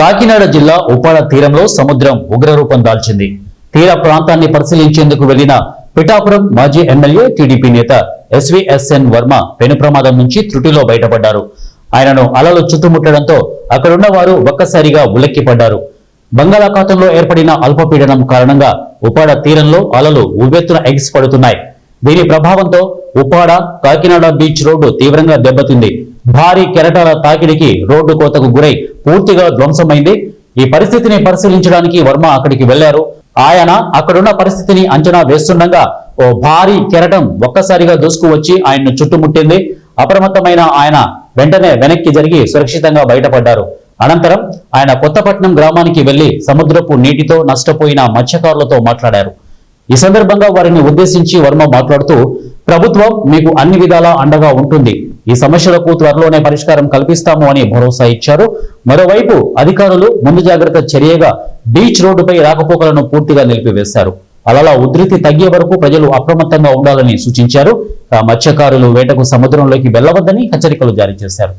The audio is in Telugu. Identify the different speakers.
Speaker 1: కాకినాడ జిల్లా ఉప్పాడ తీరంలో సముద్రం ఉగ్రరూపం దాల్చింది. తీర ప్రాంతాన్ని పరిశీలించేందుకు వెళ్లిన పిఠాపురం మాజీ ఎమ్మెల్యే టీడీపీ నేత ఎస్వీఎస్ఎన్ వర్మ పెను ప్రమాదం నుంచి త్రుటిలో బయటపడ్డారు. ఆయనను అలలు చుట్టుముట్టడంతో అక్కడున్న వారు ఒక్కసారిగా ఉలిక్కిపడ్డారు. బంగాళాఖాతంలో ఏర్పడిన అల్పపీడనం కారణంగా ఉప్పాడ తీరంలో అలలు ఉవ్వెత్తున ఎగిసిపడుతున్నాయి. దీని ప్రభావంతో ఉప్పాడ కాకినాడ బీచ్ రోడ్డు తీవ్రంగా దెబ్బతింది. భారీ కెరటాల తాకిడికి రోడ్డు కోతకు గురై పూర్తిగా ధ్వంసమైంది. ఈ పరిస్థితిని పరిశీలించడానికి వర్మ అక్కడికి వెళ్లారు. ఆయన అక్కడున్న పరిస్థితిని అంచనా వేస్తుండగా ఓ భారీ కెరటం ఒక్కసారిగా దూసుకువచ్చి ఆయన్ను చుట్టుముట్టింది. అప్రమత్తమైన ఆయన వెంటనే వెనక్కి జరిగి సురక్షితంగా బయటపడ్డారు. అనంతరం ఆయన కొత్తపట్నం గ్రామానికి వెళ్లి సముద్రపు నీటితో నష్టపోయిన మత్స్యకారులతో మాట్లాడారు. ఈ సందర్భంగా వారిని ఉద్దేశించి వర్మ మాట్లాడుతూ, ప్రభుత్వం మీకు అన్ని విధాలా అండగా ఉంటుంది, ఈ సమస్యలకు త్వరలోనే పరిష్కారం కల్పిస్తాము అని భరోసా ఇచ్చారు. మరోవైపు అధికారులు ముందు జాగ్రత్త చర్యగా బీచ్ రోడ్డుపై రాకపోకలను పూర్తిగా నిలిపివేశారు. అలల ఉధృతి తగ్గే వరకు ప్రజలు అప్రమత్తంగా ఉండాలని సూచించారు. మత్స్యకారులు వేటకు సముద్రంలోకి వెళ్లవద్దని హెచ్చరికలు జారీ చేశారు.